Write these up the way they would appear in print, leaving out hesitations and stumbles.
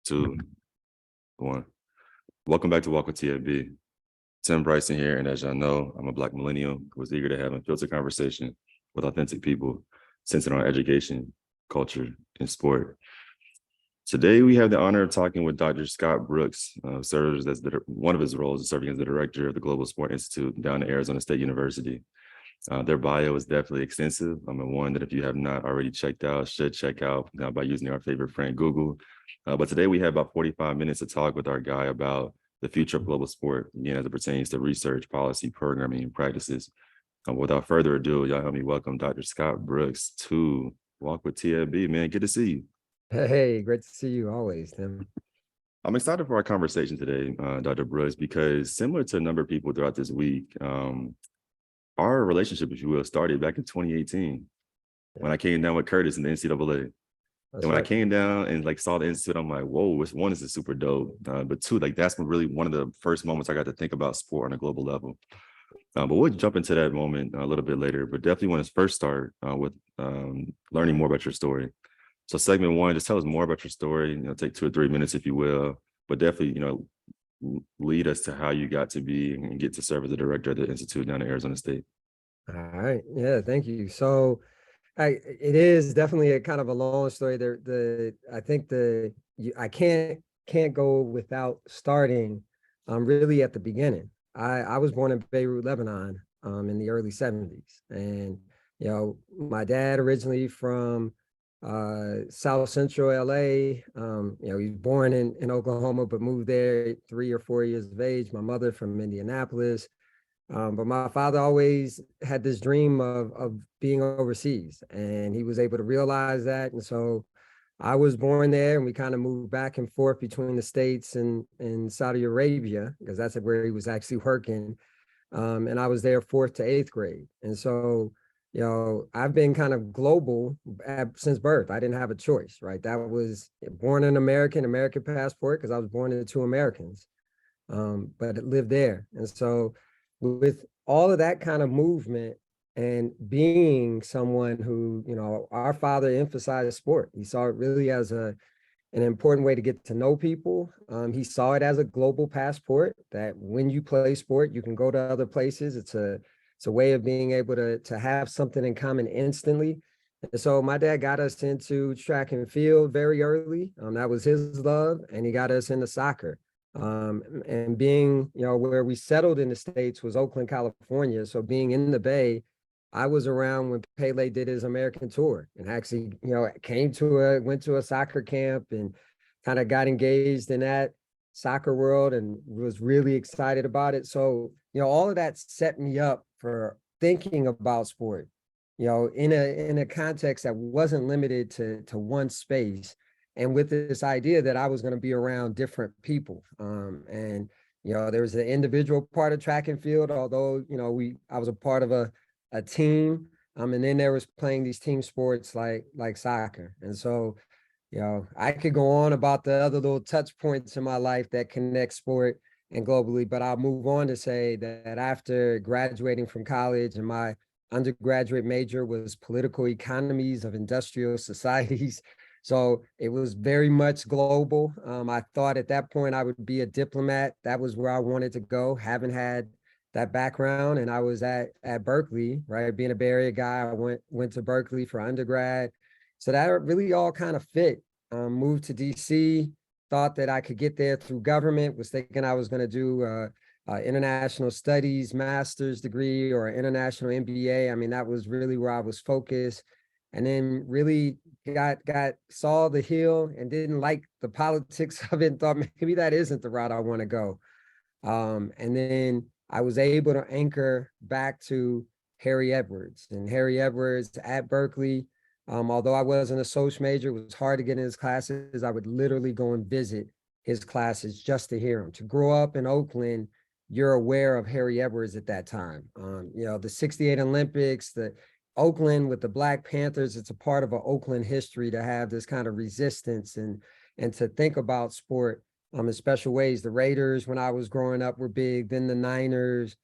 Two, one. Welcome back to Walk with TFB. Tim Bryson here, and as y'all know, I'm a Black millennial who was eager to have a filtered conversation with authentic people centered on education, culture, and sport. Today, we have the honor of talking with Dr. Scott Brooks, serves as one of his roles is serving as the director of the Global Sport Institute down at Arizona State University. Their bio is definitely extensive. And one that if you have not already checked out, should check out by using our favorite friend, Google. But today we have about 45 minutes to talk with our guy about the future of global sport, again, as it pertains to research, policy, programming, and practices. Without further ado, y'all help me welcome Dr. Scott Brooks to Walk with TFB, man. Good to see you. Hey, great to see you always, Tim. I'm excited for our conversation today, Dr. Brooks, because similar to a number of people throughout this week, our relationship, if you will, started back in 2018 when I came down with Curtis in the NCAA. And when I came down and saw the institute, I'm like, whoa, one is super dope. But two, that's really one of the first moments I got to think about sport on a global level. But we'll jump into that moment a little bit later. But definitely want to first start with learning more about your story. So segment one, just tell us more about your story. Take 2 or 3 minutes, if you will. But definitely, lead us to how you got to be and get to serve as the director of the institute down at Arizona State. All right. Yeah, thank you. So it is definitely a kind of a long story. I think I can't go without starting really at the beginning. I was born in Beirut, Lebanon, in the early 70s. And, my dad originally from South Central LA. He was born in Oklahoma, but moved there at 3 or 4 years of age. My mother from Indianapolis. But my father always had this dream of being overseas, and he was able to realize that. And so I was born there, and we kind of moved back and forth between the States and Saudi Arabia, because that's where he was actually working. And I was there 4th to 8th grade. And so, I've been kind of global since birth. I didn't have a choice, right? That was born an American passport because I was born into 2 Americans, but it lived there. And so with all of that kind of movement and being someone who, our father emphasized sport. He saw it really as an important way to get to know people. He saw it as a global passport that when you play sport, you can go to other places. It's a way of being able to have something in common instantly. And so my dad got us into track and field very early. That was his love, and he got us into soccer. And being, where we settled in the States was Oakland, California. So being in the Bay, I was around when Pele did his American tour, and actually, went to a soccer camp and kind of got engaged in that soccer world and was really excited about it. So, all of that set me up for thinking about sport, in a context that wasn't limited to one space. And with this idea that I was going to be around different people. And, there was the individual part of track and field, although, I was a part of a team. And then there was playing these team sports like soccer. And so, I could go on about the other little touch points in my life that connect sport and globally, but I'll move on to say that after graduating from college, and my undergraduate major was political economies of industrial societies. So it was very much global. I thought at that point I would be a diplomat. That was where I wanted to go. Haven't had that background. And I was at Berkeley, right? Being a Bay Area guy, I went to Berkeley for undergrad. So that really all kind of fit. Moved to DC, thought that I could get there through government, was thinking I was going to do international studies, master's degree, or international MBA. I mean, that was really where I was focused. And then really saw the hill and didn't like the politics of it and thought maybe that isn't the route I want to go. And then I was able to anchor back to Harry Edwards. And Harry Edwards at Berkeley, although I wasn't a social major, it was hard to get in his classes. I would literally go and visit his classes just to hear him. To grow up in Oakland, you're aware of Harry Edwards at that time. The 68 Olympics, the Oakland with the Black Panthers, it's a part of an Oakland history to have this kind of resistance and to think about sport in special ways. The Raiders, when I was growing up, were big, then the Niners,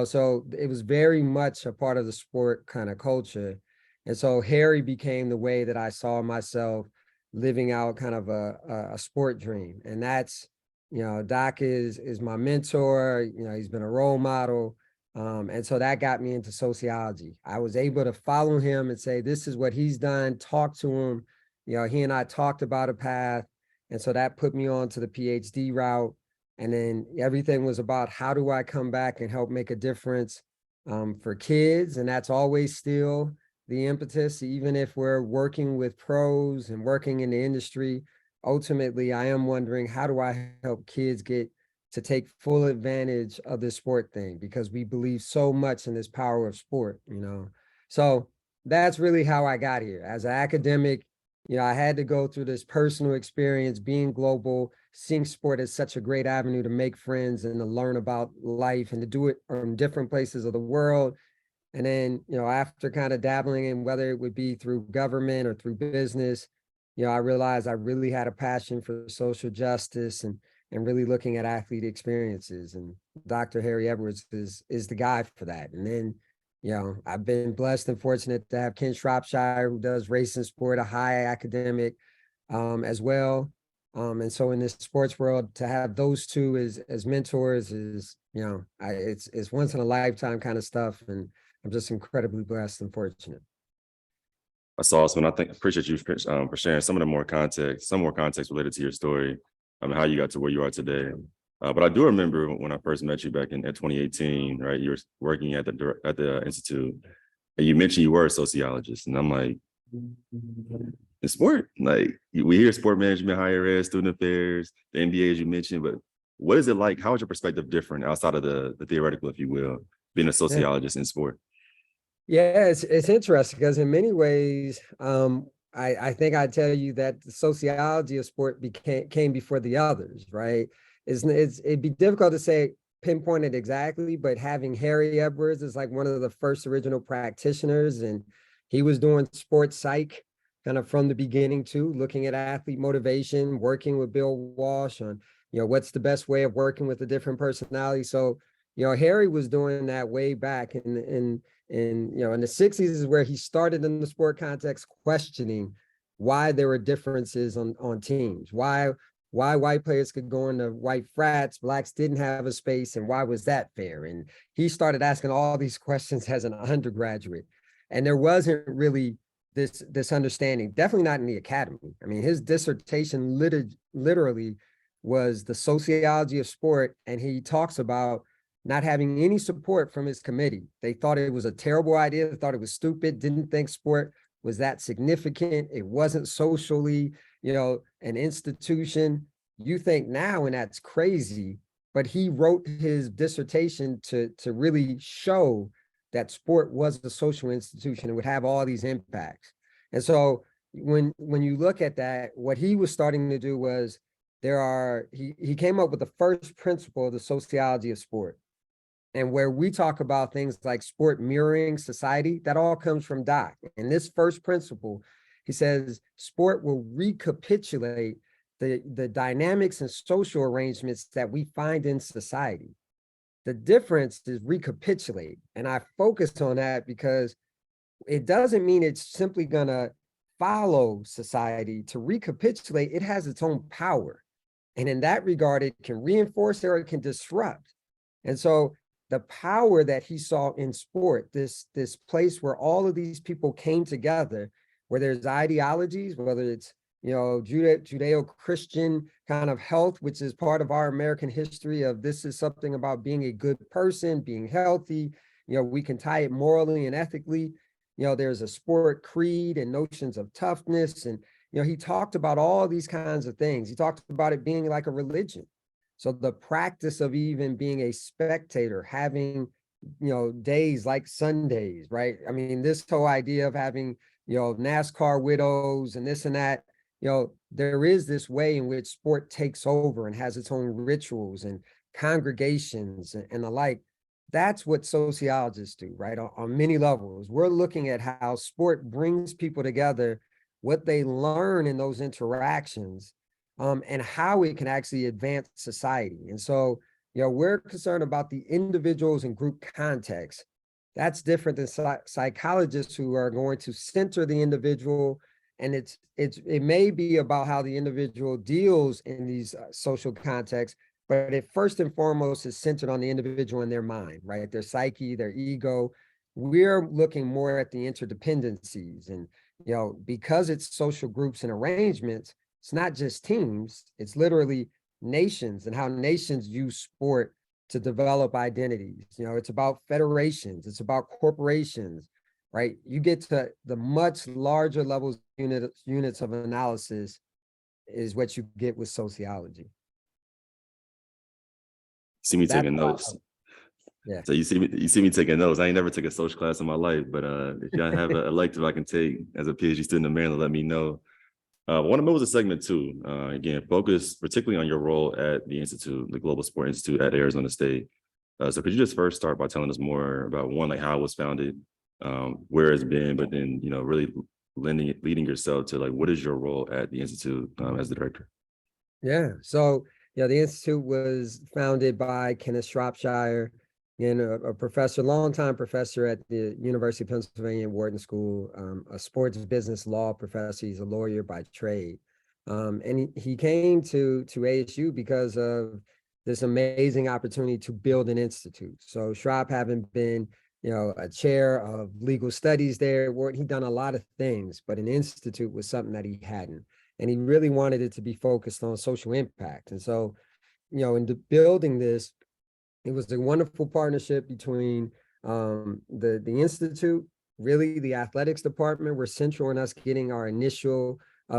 so it was very much a part of the sport kind of culture. And so Harry became the way that I saw myself living out kind of a sport dream. And that's, Doc is my mentor. He's been a role model. And so that got me into sociology. I was able to follow him and say, this is what he's done, talk to him. He and I talked about a path. And so that put me on to the PhD route. And then everything was about how do I come back and help make a difference for kids. And that's always still the impetus, even if we're working with pros and working in the industry. Ultimately, I am wondering, how do I help kids get to take full advantage of this sport thing? Because we believe so much in this power of sport, So that's really how I got here. As an academic, I had to go through this personal experience, being global, seeing sport as such a great avenue to make friends and to learn about life and to do it from different places of the world. And then, after kind of dabbling in whether it would be through government or through business, I realized I really had a passion for social justice and really looking at athlete experiences. And Dr. Harry Edwards is the guy for that. And then, I've been blessed and fortunate to have Ken Shropshire, who does race and sport, a high academic as well. And so in this sports world, to have those two as mentors is, it's once in a lifetime kind of stuff. And I'm just incredibly blessed and fortunate. That's awesome. And I appreciate you for sharing some more context related to your story, how you got to where you are today. But I do remember when I first met you back in 2018, right? You were working at the Institute, and you mentioned you were a sociologist. And I'm like, in sport, like we hear sport management, higher ed, student affairs, the NBA, as you mentioned, but what is it like? How is your perspective different outside of the theoretical, if you will, being a sociologist in sport? Yeah, it's interesting because in many ways, I think I'd tell you that the sociology of sport came before the others, right? It'd be difficult to say pinpoint it exactly, but having Harry Edwards is like one of the first original practitioners, and he was doing sports psych kind of from the beginning too, looking at athlete motivation, working with Bill Walsh on, what's the best way of working with a different personality. So, Harry was doing that way back in the 60s is where he started in the sport context, questioning why there were differences on teams, why white players could go into white frats, blacks didn't have a space, and why was that fair? And he started asking all these questions as an undergraduate, and there wasn't really this understanding, definitely not in the academy. I mean, his dissertation literally was the sociology of sport, and he talks about not having any support from his committee. They thought it was a terrible idea. They thought it was stupid, didn't think sport was that significant. It wasn't socially, an institution. You think now, and that's crazy, but he wrote his dissertation to really show that sport was a social institution and would have all these impacts. And so when you look at that, what he was starting to do was he came up with the first principle of the sociology of sport. And where we talk about things like sport mirroring society, that all comes from Doc. And this first principle, he says, sport will recapitulate the dynamics and social arrangements that we find in society. The difference is recapitulate. And I focused on that because it doesn't mean it's simply going to follow society. To recapitulate, it has its own power. And in that regard, it can reinforce or it can disrupt. And so the power that he saw in sport, this place where all of these people came together, where there's ideologies, whether it's, Judeo-Christian kind of health, which is part of our American history of this is something about being a good person, being healthy, we can tie it morally and ethically. There's a sport creed and notions of toughness. And, he talked about all these kinds of things. He talked about it being like a religion. So the practice of even being a spectator, having, days like Sundays, right? I mean, this whole idea of having, NASCAR widows and this and that, there is this way in which sport takes over and has its own rituals and congregations and the like. That's what sociologists do, right? On many levels. We're looking at how sport brings people together, what they learn in those interactions, and how it can actually advance society. And so, we're concerned about the individuals and group context. That's different than psychologists who are going to center the individual And it may be about how the individual deals in these social contexts, but it first and foremost is centered on the individual and their mind, right? Their psyche, their ego. We're looking more at the interdependencies, and because it's social groups and arrangements, it's not just teams, it's literally nations and how nations use sport to develop identities. It's about federations, it's about corporations, right? You get to the much larger levels, units of analysis is what you get with sociology. See me That's taking notes. Yeah. So you see me taking notes. I ain't never took a social class in my life, but if y'all have an elective I can take as a PhD student in Maryland, let me know. I want to move to segment two. Again, focus particularly on your role at the Institute, the Global Sport Institute at Arizona State. So could you just first start by telling us more about one, like how it was founded, where it's been, but then, really leading yourself to like, what is your role at the Institute as the director? Yeah. So, the Institute was founded by Kenneth Shropshire, and a professor, longtime professor at the University of Pennsylvania Wharton School, a sports business law professor. He's a lawyer by trade. And he came to ASU because of this amazing opportunity to build an institute. So Shrop, having been, a chair of legal studies there, he'd done a lot of things, but an institute was something that he hadn't. And he really wanted it to be focused on social impact. And so, in building this, it was a wonderful partnership between the institute, really the athletics department were central in us getting our initial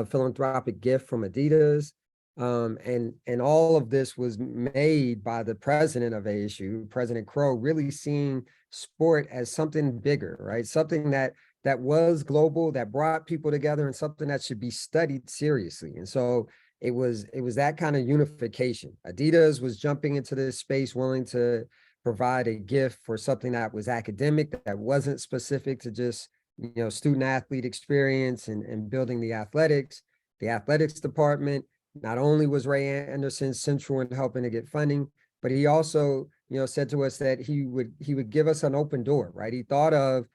philanthropic gift from Adidas. And all of this was made by the president of ASU, President Crow, really seeing sport as something bigger, right? Something that was global, that brought people together, and something that should be studied seriously. And so it was that kind of unification. Adidas was jumping into this space, willing to provide a gift for something that was academic, that wasn't specific to just student athlete experience and building the athletics. The athletics department, not only was Ray Anderson central in helping to get funding, but he also said to us that he would give us an open door, right? He thought of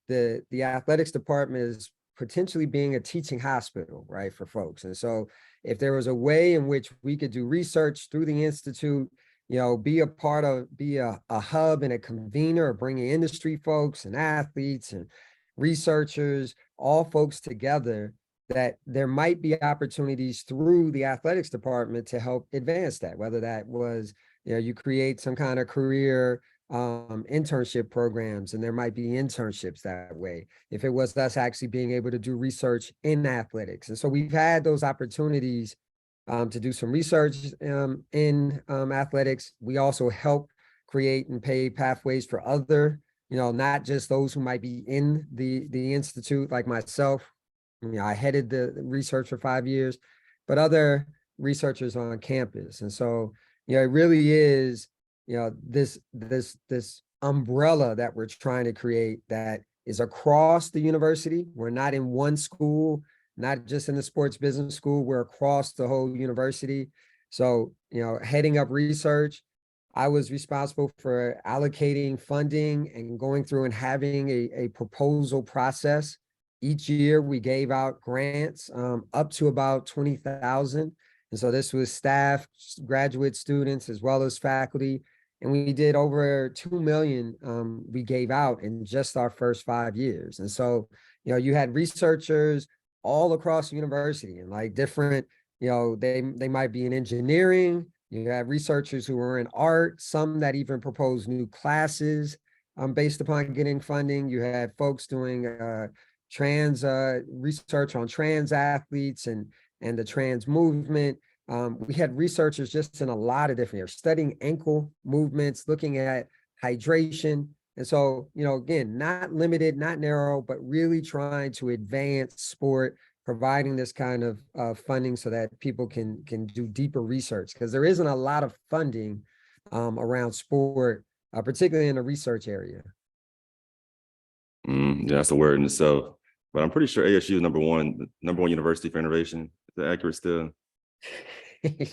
the athletics department as potentially being a teaching hospital, right, for folks. And so if there was a way in which we could do research through the Institute, be a hub and a convener of bringing industry folks and athletes and researchers, all folks together, that there might be opportunities through the athletics department to help advance that, whether that was, you create some kind of career internship programs, and there might be internships that way. If it was us actually being able to do research in athletics. And so we've had those opportunities to do some research in athletics. We also help create and pay pathways for other, not just those who might be in the Institute, like myself. I headed the research for 5 years, but other researchers on campus. And so, it really is, this umbrella that we're trying to create that is across the university. We're not in one school, not just in the sports business school, we're across the whole university. So, heading up research, I was responsible for allocating funding and going through and having a proposal process. Each year we gave out grants up to about 20,000. And so this was staff, graduate students, as well as faculty. And we did over 2 million we gave out in just our first 5 years. And so, you had researchers all across the university and like different, they might be in engineering. You have researchers who are in art, some that even propose new classes based upon getting funding. You had folks doing trans research on trans athletes and the trans movement. We had researchers just in a lot of different areas, studying ankle movements, looking at hydration. And so, again, not limited, not narrow, but really trying to advance sport, providing this kind of funding so that people can do deeper research, because there isn't a lot of funding around sport, particularly in the research area. Yeah, that's a word in itself. But I'm pretty sure ASU is number one university for innovation. Is that accurate still?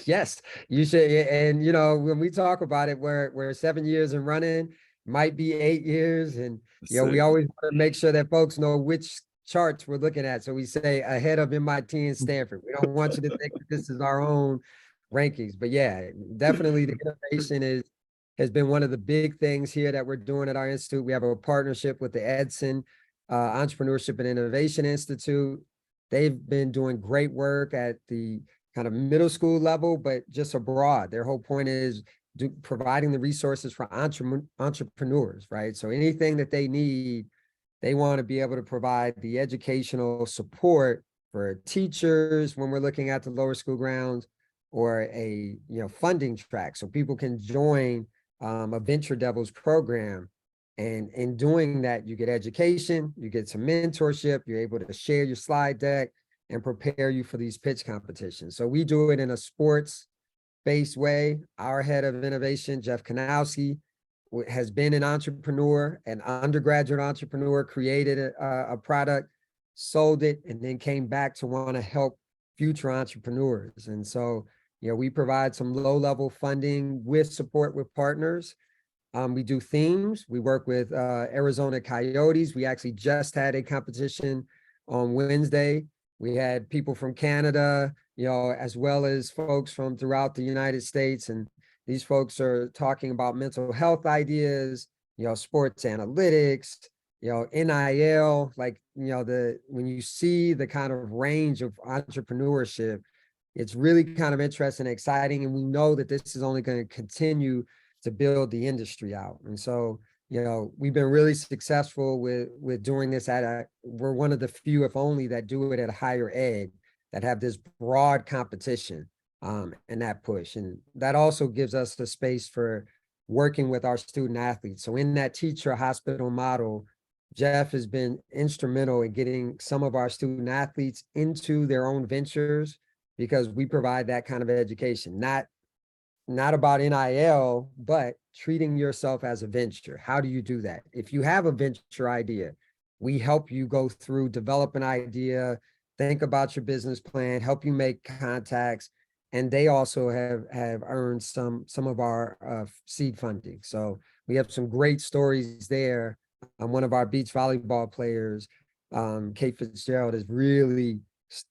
Yes, you should. And when we talk about it, we're 7 years and running, might be 8 years, and we always want to make sure that folks know which charts we're looking at. So we say ahead of MIT and Stanford. We don't want you to think that this is our own rankings, but yeah, definitely the innovation has been one of the big things here that we're doing at our institute. We have a partnership with the Edson Entrepreneurship and Innovation Institute. They've been doing great work at the kind of middle school level, but just abroad. Their whole point is providing the resources for entrepreneurs, right? So anything that they need, they want to be able to provide the educational support for teachers when we're looking at the lower school grounds, or a funding track so people can join a Venture Devils program. And in doing that, you get education, you get some mentorship, you're able to share your slide deck and prepare you for these pitch competitions. So we do it in a sports-based way. Our head of innovation, Jeff Kanowski, has been an entrepreneur, an undergraduate entrepreneur, created a product, sold it, and then came back to want to help future entrepreneurs. And so, we provide some low-level funding with support with partners. We do themes. We work with Arizona Coyotes. We actually just had a competition on Wednesday. We had people from Canada, as well as folks from throughout the United States. And these folks are talking about mental health ideas, sports analytics, NIL, like, when you see the kind of range of entrepreneurship, it's really kind of interesting and exciting. And we know that this is only going to continue to build the industry out. And so, we've been really successful with doing this we're one of the few, if only, that do it at higher ed, that have this broad competition and that push. And that also gives us the space for working with our student athletes. So in that teacher hospital model, Jeff has been instrumental in getting some of our student athletes into their own ventures, because we provide that kind of education, not about NIL, but treating yourself as a venture. How do you do that? If you have a venture idea, we help you go through, develop an idea, think about your business plan, help you make contacts. And they also have earned some of our seed funding. So we have some great stories there. One of our beach volleyball players, Kate Fitzgerald, has really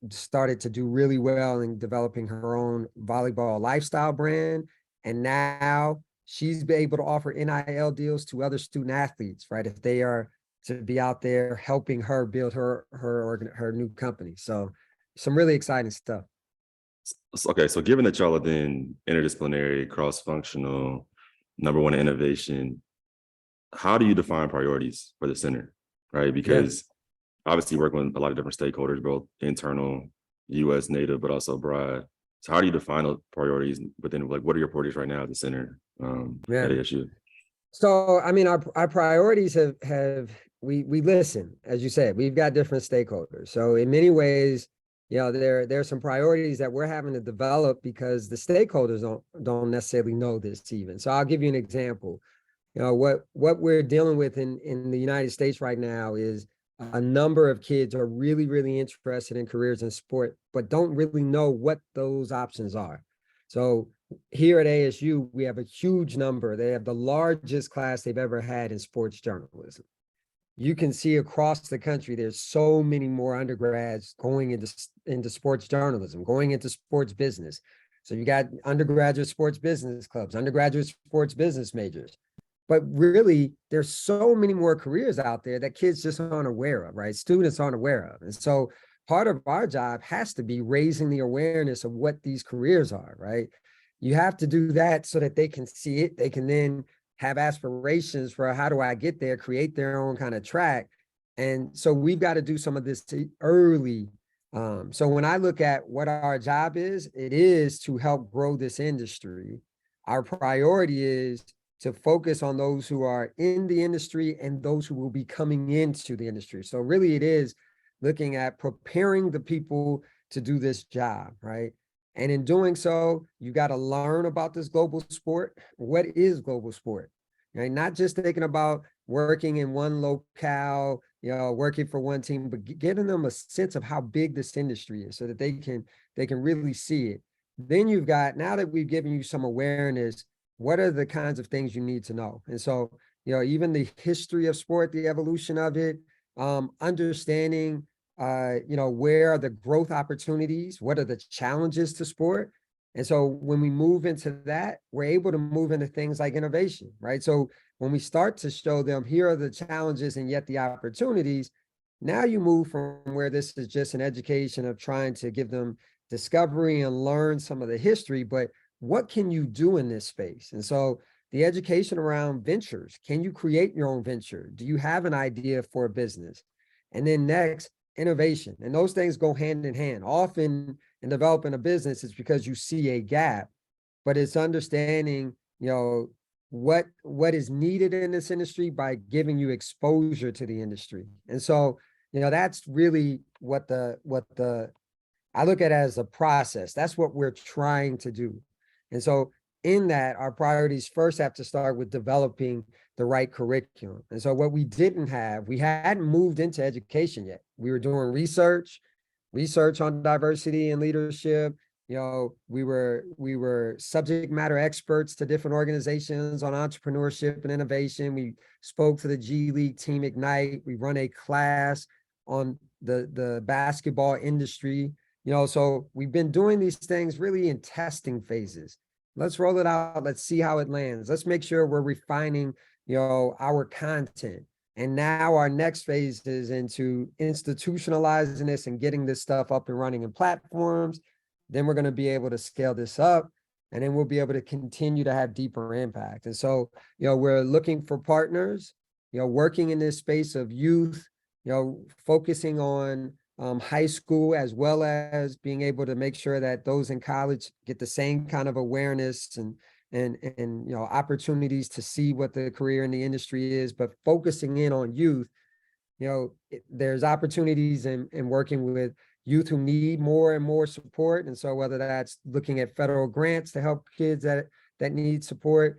started to do really well in developing her own volleyball lifestyle brand. And now she's been able to offer NIL deals to other student athletes, right? If they are to be out there helping her build her new company. So some really exciting stuff. Okay, so given that y'all are then interdisciplinary, cross-functional, number one in innovation, how do you define priorities for the center, right? Because obviously working with a lot of different stakeholders, both internal, US native, but also abroad. So how do you define those priorities within, like, what are your priorities right now at the center at ASU? So, I mean, our priorities we listen, as you said, we've got different stakeholders. So in many ways, there's some priorities that we're having to develop because the stakeholders don't necessarily know this even. So I'll give you an example. What we're dealing with in the United States right now is a number of kids are really, really interested in careers in sport, but don't really know what those options are. So here at ASU, we have a huge number. They have the largest class they've ever had in sports journalism. You can see across the country, there's so many more undergrads going into sports journalism, going into sports business. So you got undergraduate sports business clubs, undergraduate sports business majors. But really, there's so many more careers out there that kids just aren't aware of, right? Students aren't aware of. And so part of our job has to be raising the awareness of what these careers are, right? You have to do that so that they can see it. They can then have aspirations for how do I get there, create their own kind of track. And so we've got to do some of this early. So when I look at what our job is, it is to help grow this industry. Our priority is to focus on those who are in the industry and those who will be coming into the industry. So really it is looking at preparing the people to do this job, right? And in doing so, you got to learn about this global sport. What is global sport? Right? Not just thinking about working in one locale, working for one team, but getting them a sense of how big this industry is so that they can really see it. Then you've got, now that we've given you some awareness, what are the kinds of things you need to know? And so, even the history of sport, the evolution of it, understanding where are the growth opportunities? What are the challenges to sport? And so when we move into that, we're able to move into things like innovation, right? So when we start to show them, here are the challenges and yet the opportunities, now you move from where this is just an education of trying to give them discovery and learn some of the history, but what can you do in this space? And so the education around ventures, can you create your own venture? Do you have an idea for a business? And then next, innovation. And those things go hand in hand. Often in developing a business, it's because you see a gap, but it's understanding, what is needed in this industry by giving you exposure to the industry. And so, that's really what I look at as a process. That's what we're trying to do. And so in that, our priorities first have to start with developing the right curriculum. And so what we didn't have, we hadn't moved into education yet. We were doing research on diversity and leadership. We were subject matter experts to different organizations on entrepreneurship and innovation. We spoke to the G League Team Ignite. We run a class on the basketball industry. So we've been doing these things really in testing phases. Let's roll it out. Let's see how it lands. Let's make sure we're refining, our content. And now our next phase is into institutionalizing this and getting this stuff up and running in platforms. Then we're going to be able to scale this up, and then we'll be able to continue to have deeper impact. And so, we're looking for partners, working in this space of youth, focusing on high school, as well as being able to make sure that those in college get the same kind of awareness and opportunities to see what the career in the industry is, but focusing in on youth. There's opportunities in working with youth who need more and more support. And so whether that's looking at federal grants to help kids that need support,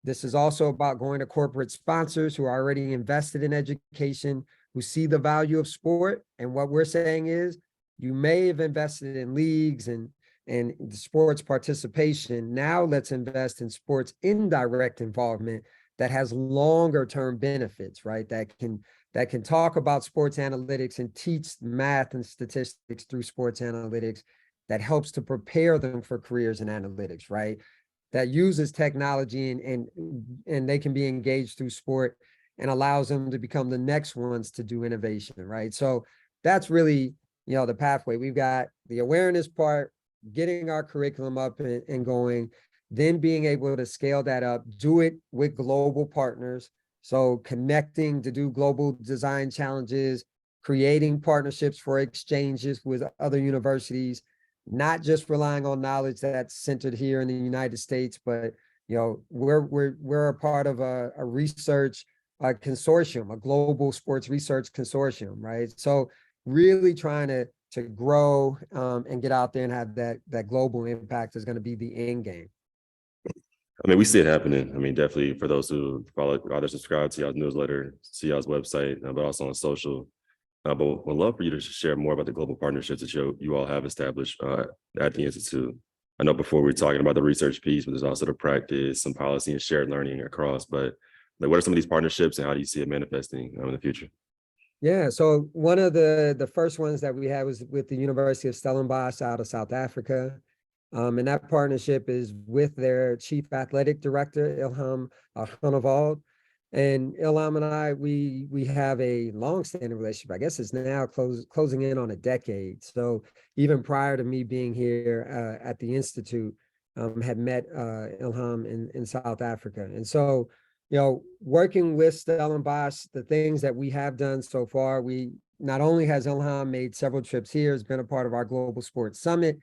this is also about going to corporate sponsors who are already invested in education, who see the value of sport. And what we're saying is, you may have invested in leagues and sports participation. Now let's invest in sports indirect involvement that has longer term benefits, right? That can talk about sports analytics and teach math and statistics through sports analytics, that helps to prepare them for careers in analytics, right? That uses technology and they can be engaged through sport and allows them to become the next ones to do innovation, right? So that's really, the pathway. We've got the awareness part, getting our curriculum up and going, then being able to scale that up, do it with global partners. So connecting to do global design challenges, creating partnerships for exchanges with other universities, not just relying on knowledge that's centered here in the United States, but we're a part of a research consortium, a global sports research consortium, right? So really trying to grow and get out there and have that global impact is going to be the end game. I mean, we see it happening. I mean, definitely for those who follow, either subscribe to y'all's newsletter, see y'all's website, but also on social. But would love for you to share more about the global partnerships that you all have established at the Institute. I know before we were talking about the research piece, but there's also the practice, some policy and shared learning across. But what are some of these partnerships and how do you see it manifesting in the future? Yeah, so one of the first ones that we had was with the University of Stellenbosch out of South Africa. And that partnership is with their chief athletic director, Ilham Groenewald. And Ilham and I, we have a long-standing relationship. I guess it's now closing in on a decade. So even prior to me being here at the Institute, had met Ilham in South Africa. And so, working with Stellenbosch, the things that we have done so far, we not only has Ilham made several trips here, has been a part of our Global Sports Summit,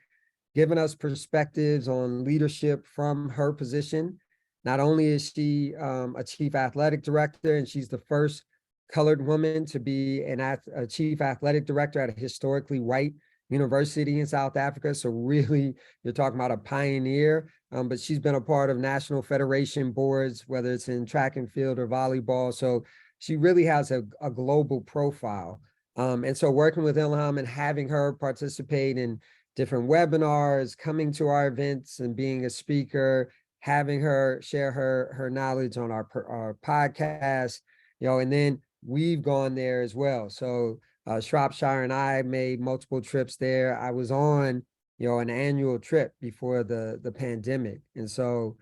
given us perspectives on leadership from her position. Not only is she a chief athletic director, and she's the first colored woman to be a chief athletic director at a historically white university in South Africa. So really, you're talking about a pioneer, but she's been a part of national federation boards, whether it's in track and field or volleyball. So she really has a global profile. And so working with Ilham and having her participate in different webinars, coming to our events and being a speaker, having her share her knowledge on our podcast, and then we've gone there as well. So Shropshire and I made multiple trips there. I was on, an annual trip before the pandemic. And so,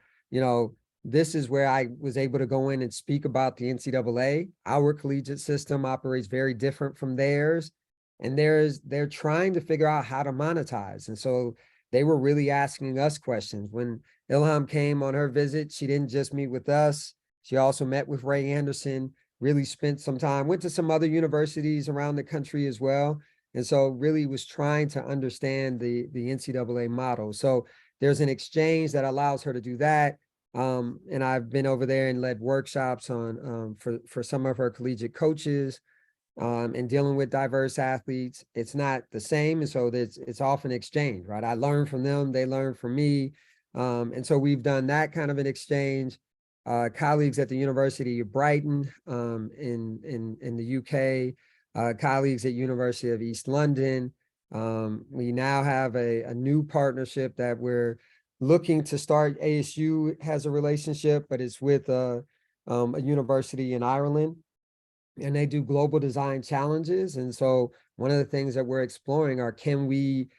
this is where I was able to go in and speak about the NCAA. Our collegiate system operates very different from theirs. And they're trying to figure out how to monetize. And so they were really asking us questions. When Ilham came on her visit, she didn't just meet with us. She also met with Ray Anderson, really spent some time, went to some other universities around the country as well. And so really was trying to understand the NCAA model. So there's an exchange that allows her to do that. And I've been over there and led workshops on for some of her collegiate coaches and dealing with diverse athletes. It's not the same. And so it's often exchange, right? I learn from them, they learn from me. And so we've done that kind of an exchange. Colleagues at the University of Brighton in the UK, colleagues at University of East London. We now have a new partnership that we're looking to start. ASU has a relationship, but it's with a university in Ireland, and they do global design challenges. And so one of the things that we're exploring are, can we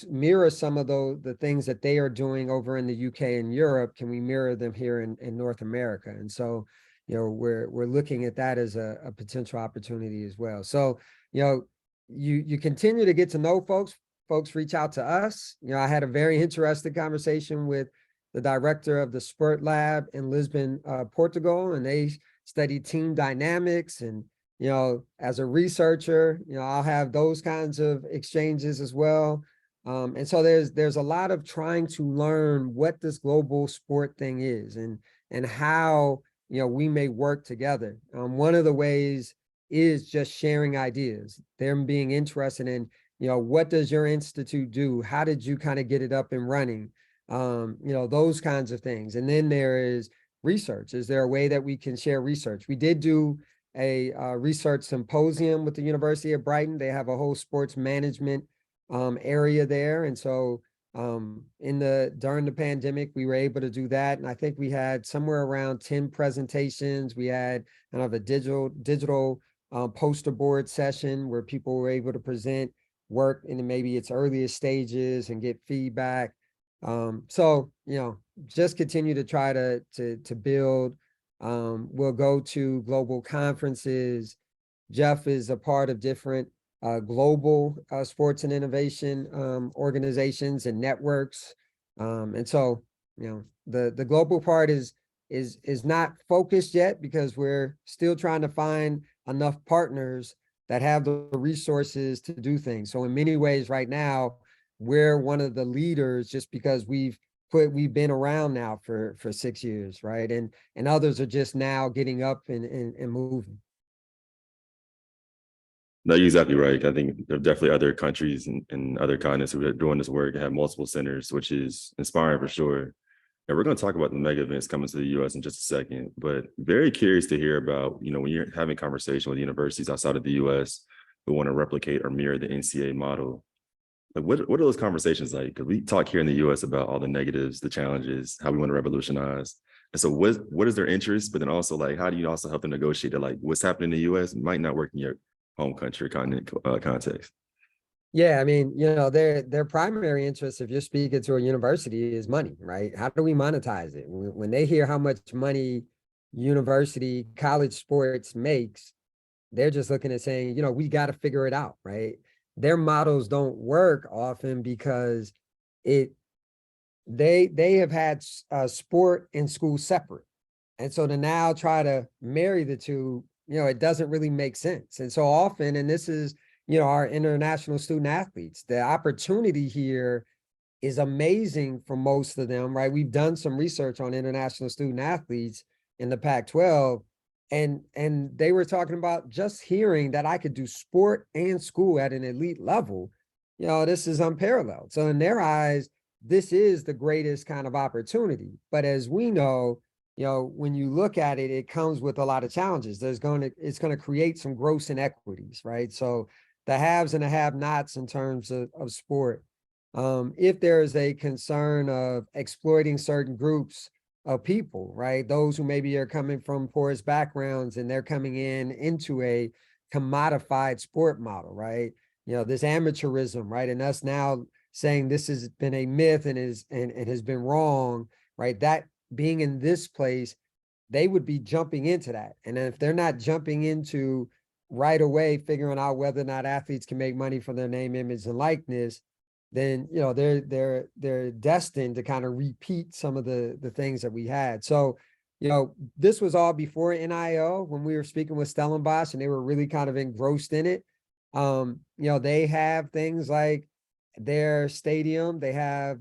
mirror some of the things that they are doing over in the UK and Europe? Can we mirror them here in North America? And so, we're looking at that as a potential opportunity as well. So, you continue to get to know folks. Folks reach out to us. I had a very interesting conversation with the director of the Spurt Lab in Lisbon, Portugal, and they study team dynamics. And as a researcher, I'll have those kinds of exchanges as well. And so there's a lot of trying to learn what this global sport thing is, and how we may work together. One of the ways is just sharing ideas, them being interested in what does your institute do, how did you kind of get it up and running, those kinds of things. And then there is research. Is there a way that we can share research? We did do a research symposium with the University of Brighton. They have a whole sports management area there. And so during the pandemic, we were able to do that. And I think we had somewhere around 10 presentations. We had kind of a digital poster board session where people were able to present work in maybe its earliest stages and get feedback. So, just continue to try to build. We'll go to global conferences. Jeff is a part of different global sports and innovation organizations and networks. And so, the global part is not focused yet, because we're still trying to find enough partners that have the resources to do things. So in many ways right now, we're one of the leaders just because we've been around now for 6 years, right? And others are just now getting up and moving. No, you're exactly right. I think there are definitely other countries and other continents who are doing this work and have multiple centers, which is inspiring for sure. And we're going to talk about the mega events coming to the US in just a second, but very curious to hear about, when you're having conversation with universities outside of the US who want to replicate or mirror the NCAA model. Like, what are those conversations like? Because we talk here in the US about all the negatives, the challenges, how we want to revolutionize. And so what is their interest? But then also, like, how do you also help them negotiate that, like, what's happening in the US might not work in your home country continent context? Yeah, I mean, their primary interest, if you're speaking to a university, is money, right? How do we monetize it? When they hear how much money university, college sports makes, they're just looking at saying, we got to figure it out, right? Their models don't work often because they have had sport and school separate. And so to now try to marry the two, it doesn't really make sense. And so often, and this is, our international student athletes, the opportunity here is amazing for most of them, right? We've done some research on international student athletes in the Pac-12, and they were talking about just hearing that I could do sport and school at an elite level. This is unparalleled. So in their eyes, this is the greatest kind of opportunity. But as we know, when you look at it, it comes with a lot of challenges. It's going to create some gross inequities, right? So the haves and the have-nots in terms of sport. If there is a concern of exploiting certain groups of people, right? Those who maybe are coming from poorest backgrounds and they're coming into a commodified sport model, right? This amateurism, right? And us now saying this has been a myth and has been wrong, right? That being in this place, they would be jumping into that. And then if they're not jumping into right away, figuring out whether or not athletes can make money from their name, image, and likeness, then they're destined to kind of repeat some of the things that we had. So, this was all before NIL when we were speaking with Stellenbosch and they were really kind of engrossed in it. They have things like their stadium, they have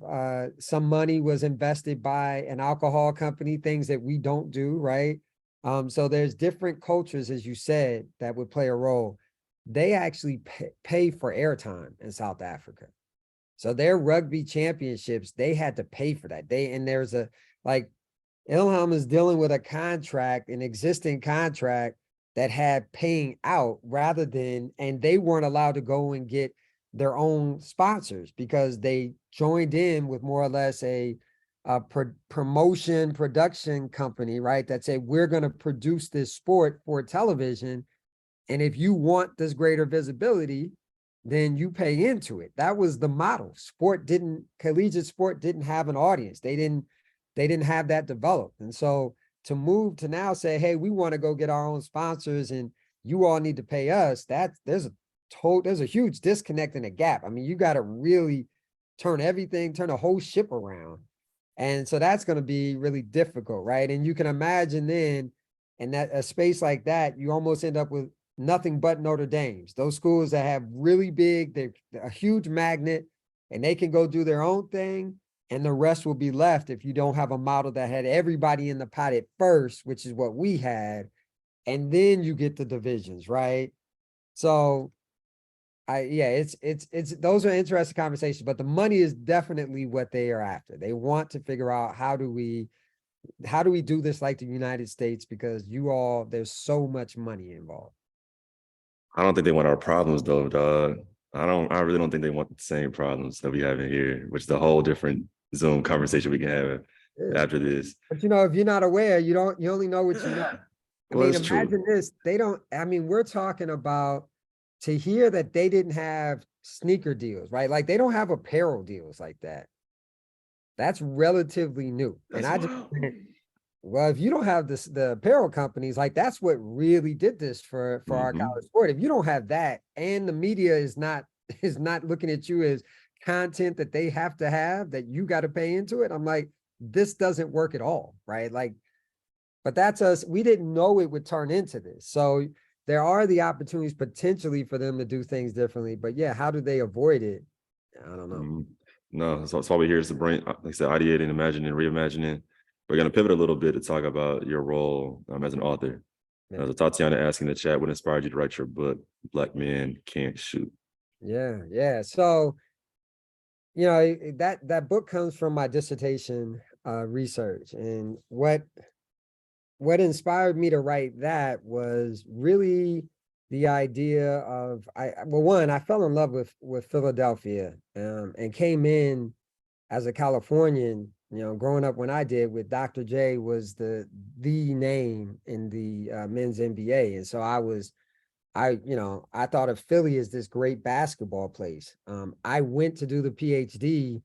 some money was invested by an alcohol company, things that we don't do, right? So there's different cultures, as you said, that would play a role. They actually pay for airtime in South Africa. So their rugby championships, they had to pay for that. There's Ilham is dealing with a contract, an existing contract that had paying out rather than, and they weren't allowed to go and get their own sponsors because they joined in with more or less a promotion production company, right? That said, we're going to produce this sport for television. And if you want this greater visibility, then you pay into it. That was the model. Collegiate sport didn't have an audience. They didn't have that developed. And so to move to now say, hey, we want to go get our own sponsors and you all need to pay us, there's a huge disconnect and a gap. I mean, you got to really turn the whole ship around. And so that's going to be really difficult, right? And you can imagine then in a space like that, you almost end up with nothing but Notre Dame's. Those schools that have really they're a huge magnet and they can go do their own thing. And the rest will be left if you don't have a model that had everybody in the pot at first, which is what we had. And then you get the divisions, right? So it's those are interesting conversations, but the money is definitely what they are after. They want to figure out how do we do this like the United States, because there's so much money involved. I don't think they want our problems though, dog. I really don't think they want the same problems that we have in here, which is a whole different Zoom conversation we can have after this. But if you're not aware, you only know what you know. Well, it's imagine true. this. We're talking about to hear that they didn't have sneaker deals, right? Like they don't have apparel deals like that. That's relatively new. That's And wild. well, if you don't have the apparel companies, like that's what really did this for our college sport. If you don't have that, and the media is not looking at you as content that they have to have, that you got to pay into it, I'm like, this doesn't work at all, right? Like, but that's us. We didn't know it would turn into this. So there are the opportunities potentially for them to do things differently. But yeah, how do they avoid it? I don't know. No, that's why we're here is to bring, like I said, ideating, imagining, reimagining. We're going to pivot a little bit to talk about your role as an author. Yeah. So Tatiana asking in the chat, what inspired you to write your book, Black Men Can't Shoot? Yeah. So, that book comes from my dissertation research, and what inspired me to write that was really the idea of I fell in love with Philadelphia, and came in as a Californian, growing up when I did, with Dr. J was the name in the men's NBA. And so I thought of Philly as this great basketball place. I went to do the PhD,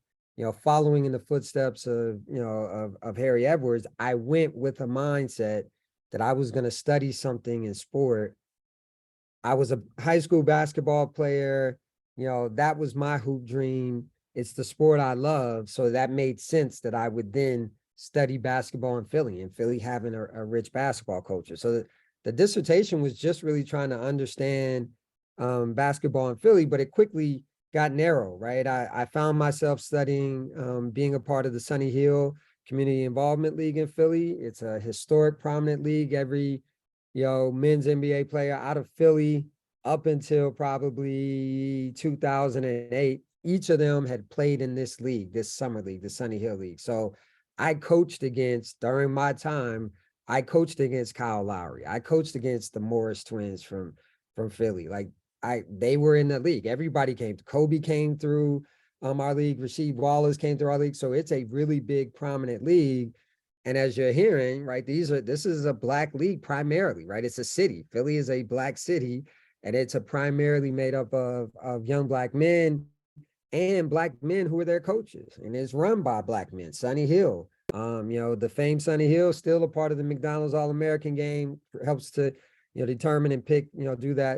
following in the footsteps of Harry Edwards. I went with a mindset that I was going to study something in sport. I was a high school basketball player. That was my hoop dream. It's the sport I love. So that made sense that I would then study basketball in Philly, and Philly having a rich basketball culture. So the dissertation was just really trying to understand basketball in Philly, but it quickly got narrow, right? I found myself studying, being a part of the Sunny Hill Community Involvement League in Philly. It's a historic, prominent league. Every, men's NBA player out of Philly up until probably 2008, each of them had played in this league, this summer league, the Sunny Hill League. So during my time, I coached against Kyle Lowry. I coached against the Morris twins from Philly. Like they were in the league. Everybody came. Kobe came through our league. Rasheed Wallace came through our league. So it's a really big, prominent league. And as you're hearing, right, this is a Black league primarily, right? It's a city. Philly is a Black city. And it's a primarily made up of young Black men and Black men who are their coaches. And it's run by Black men. Sonny Hill, the famed Sonny Hill, still a part of the McDonald's All-American game, helps to, determine and pick,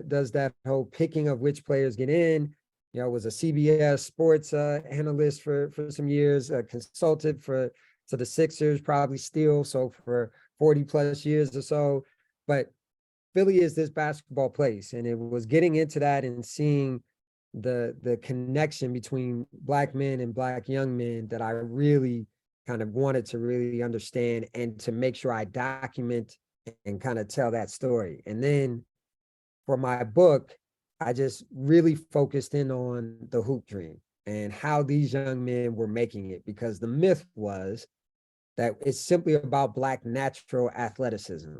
does that whole picking of which players get in. Was a CBS sports analyst for some years, a consultant to the Sixers, probably still, so for 40 plus years or so. But Philly is this basketball place, and it was getting into that and seeing the connection between Black men and Black young men that I really kind of wanted to really understand and to make sure I document and kind of tell that story. And then for my book, I just really focused in on the hoop dream and how these young men were making it, because the myth was that it's simply about Black natural athleticism.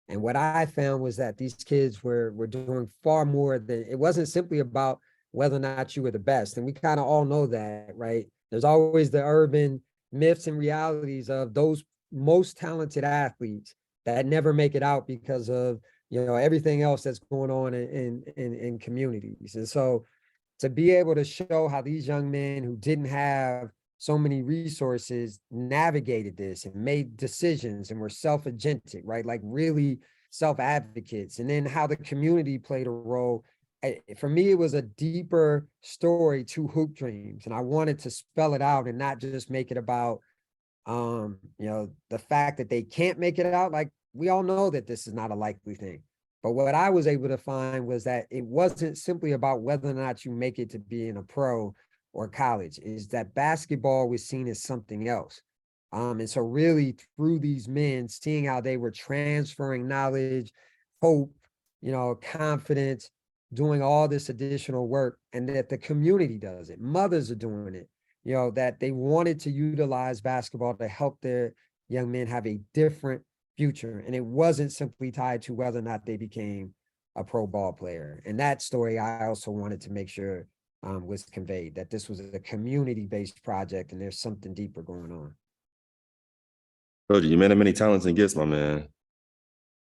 And what I found was that these kids were doing far more than, it wasn't simply about whether or not you were the best. And we kind of all know that, right? There's always the urban myths and realities of those most talented athletes that never make it out because of, everything else that's going on in communities. And so to be able to show how these young men who didn't have so many resources navigated this and made decisions and were self-agentic, right? Like really self-advocates, and then how the community played a role. For me, it was a deeper story to Hoop Dreams, and I wanted to spell it out and not just make it about, the fact that they can't make it out. Like, we all know that this is not a likely thing. But what I was able to find was that it wasn't simply about whether or not you make it to being a pro or college, is that basketball was seen as something else. And so really through these men, seeing how they were transferring knowledge, hope, confidence, doing all this additional work, and that the community does it. Mothers are doing it, that they wanted to utilize basketball to help their young men have a different future. And it wasn't simply tied to whether or not they became a pro ball player. And that story I also wanted to make sure was conveyed, that this was a community-based project and there's something deeper going on. Told you, you have many talents and gifts, my man.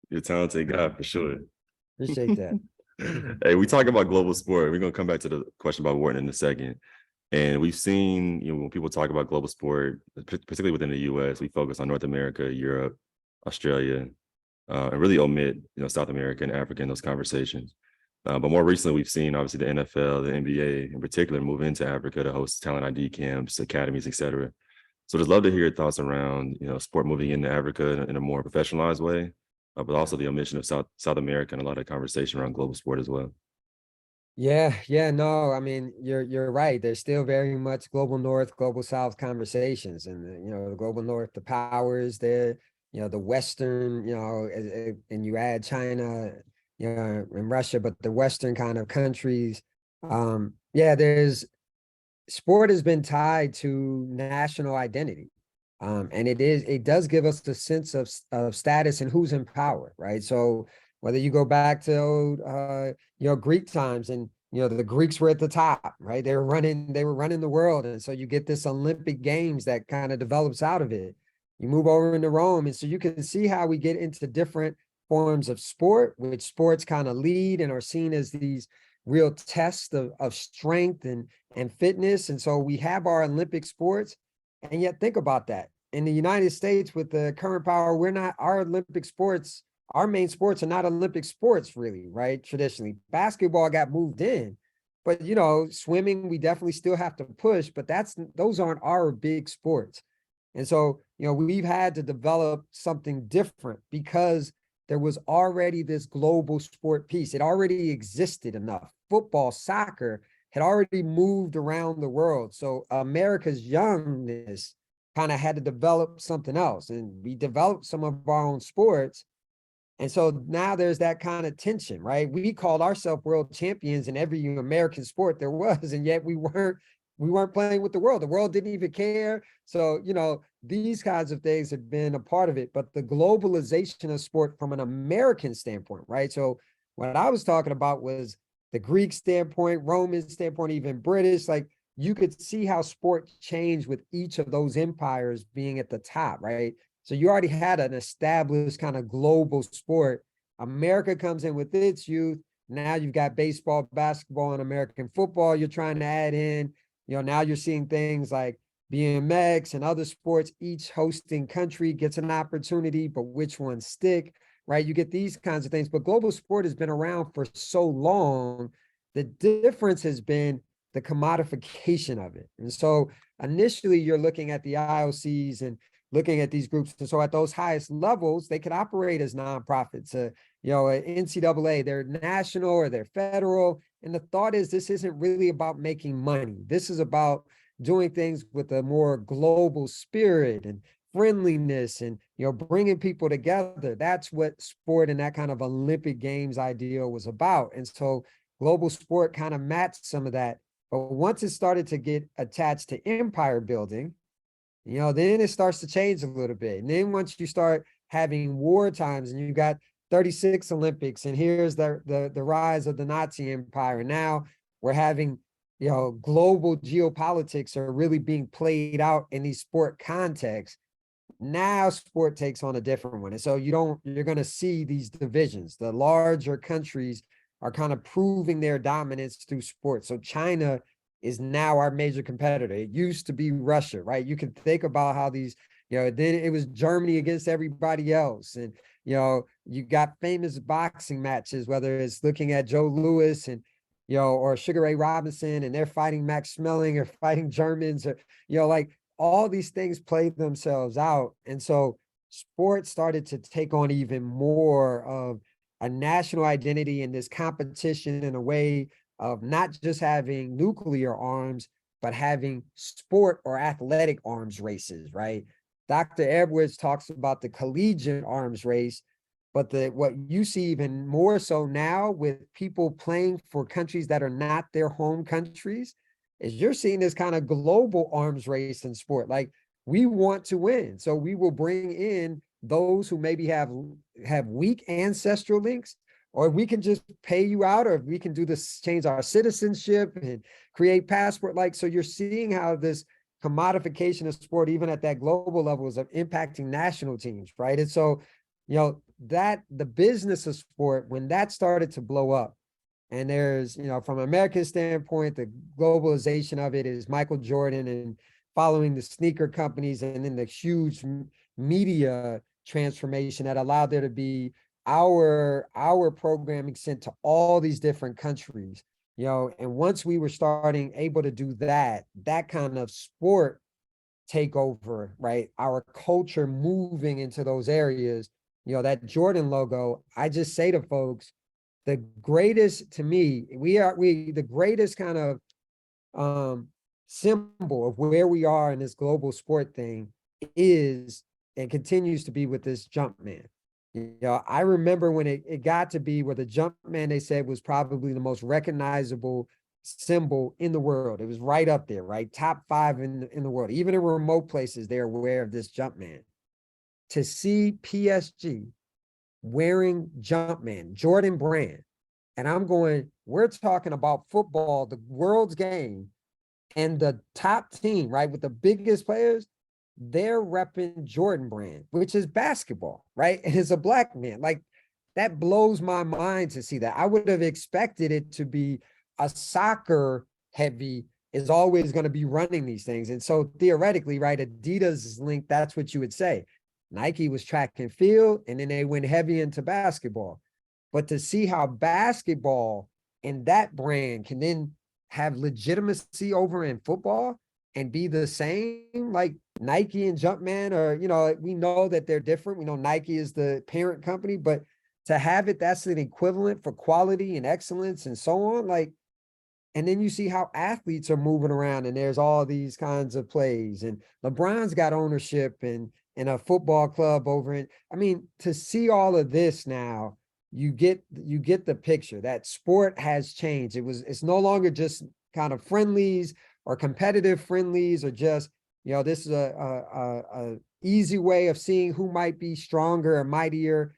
You're a talented guy for sure. Appreciate that. Hey, we talk about global sport. We're gonna come back to the question about Wharton in a second. And we've seen, when people talk about global sport, particularly within the US, we focus on North America, Europe, Australia, and really omit, South America and Africa in those conversations. But more recently, we've seen obviously the NFL, the NBA in particular, move into Africa to host talent ID camps, academies, et cetera. So just love to hear your thoughts around, sport moving into Africa in a more professionalized way, but also the omission of South America and a lot of conversation around global sport as well. Yeah, no, I mean, you're right. There's still very much global North, global South conversations, and the global North, the powers there, the Western, and you add China, and Russia, but the Western kind of countries. There's sport has been tied to national identity. And it does give us a sense of status and who's in power, right? So whether you go back to Greek times, and the Greeks were at the top, right? They were running the world. And so you get this Olympic Games that kind of develops out of it. You move over into Rome, and so you can see how we get into different forms of sport, which sports kind of lead and are seen as these real tests of strength and fitness. And so we have our Olympic sports. And yet think about that. In the United States, with the current power, our Olympic sports, our main sports are not Olympic sports really, right? Traditionally, basketball got moved in, but swimming, we definitely still have to push, but those aren't our big sports. And so, we've had to develop something different because there was already this global sport piece. It already existed enough. Football, soccer had already moved around the world. So America's youngness kind of had to develop something else. And we developed some of our own sports. And so now there's that kind of tension, right? We called ourselves world champions in every American sport there was, and yet we weren't playing with the world. The world didn't even care. So, these kinds of things have been a part of it, but the globalization of sport from an American standpoint, right? So what I was talking about was the Greek standpoint, Roman standpoint, even British, like you could see how sport changed with each of those empires being at the top, right? So you already had an established kind of global sport. America comes in with its youth. Now you've got baseball, basketball, and American football you're trying to add in. Now you're seeing things like BMX and other sports, each hosting country gets an opportunity, but which ones stick, right? You get these kinds of things, but global sport has been around for so long. The difference has been the commodification of it. And so initially you're looking at the IOCs and looking at these groups. And so at those highest levels, they could operate as nonprofits, NCAA, they're national or they're federal. And the thought is this isn't really about making money. This is about doing things with a more global spirit and friendliness and, bringing people together. That's what sport and that kind of Olympic Games ideal was about. And so global sport kind of matched some of that. But once it started to get attached to empire building, then it starts to change a little bit. And then once you start having war times and you got 36 Olympics, and here's the rise of the Nazi empire. And now we're having, global geopolitics are really being played out in these sport contexts. Now sport takes on a different one. And so you're going to see these divisions. The larger countries are kind of proving their dominance through sports. So China is now our major competitor. It used to be Russia, right? You can think about how these, then it was Germany against everybody else. And, you got famous boxing matches, whether it's looking at Joe Louis and, or Sugar Ray Robinson, and they're fighting Max Schmeling or fighting Germans, or, like all these things played themselves out. And so sports started to take on even more of a national identity in this competition in a way of not just having nuclear arms, but having sport or athletic arms races, right? Dr. Edwards talks about the collegiate arms race, but what you see even more so now with people playing for countries that are not their home countries is you're seeing this kind of global arms race in sport. Like, we want to win, so we will bring in those who maybe have weak ancestral links, or we can just pay you out, or we can do this, change our citizenship and create passport. Like, so you're seeing how this commodification of sport, even at that global level, is impacting national teams, right? And so, that the business of sport, when that started to blow up, and there's, from an American standpoint, the globalization of it is Michael Jordan and following the sneaker companies, and then the huge media transformation that allowed there to be our programming sent to all these different countries, and once we were able to do that kind of sport takeover, right? Our culture moving into those areas, that Jordan logo, I just say to folks, the greatest, to me, the greatest kind of symbol of where we are in this global sport thing is and continues to be with this jump man. I remember when it got to be where the jump man, they said, was probably the most recognizable symbol in the world. It was right up there, right? Top 5 in the world. Even in remote places, they're aware of this jump man. To see PSG wearing Jumpman, Jordan brand, and I'm going, we're talking about football, the world's game, and the top team, right, with the biggest players, they're repping Jordan brand, which is basketball, right? And it's a black man. Like, that blows my mind to see that. I would have expected it to be a soccer heavy is always going to be running these things. And so theoretically, right, Adidas is linked. That's what you would say. Nike was track and field, and then they went heavy into basketball. But to see how basketball and that brand can then have legitimacy over in football and be the same, like Nike and Jumpman, or, we know that they're different. We know Nike is the parent company, but to have it, that's an equivalent for quality and excellence and so on. Like, and then you see how athletes are moving around, and there's all these kinds of plays, and LeBron's got ownership in a football club over in, I mean, to see all of this now, you get the picture that sport has changed. It's no longer just kind of friendlies or competitive friendlies, or just, this is a easy way of seeing who might be stronger or mightier.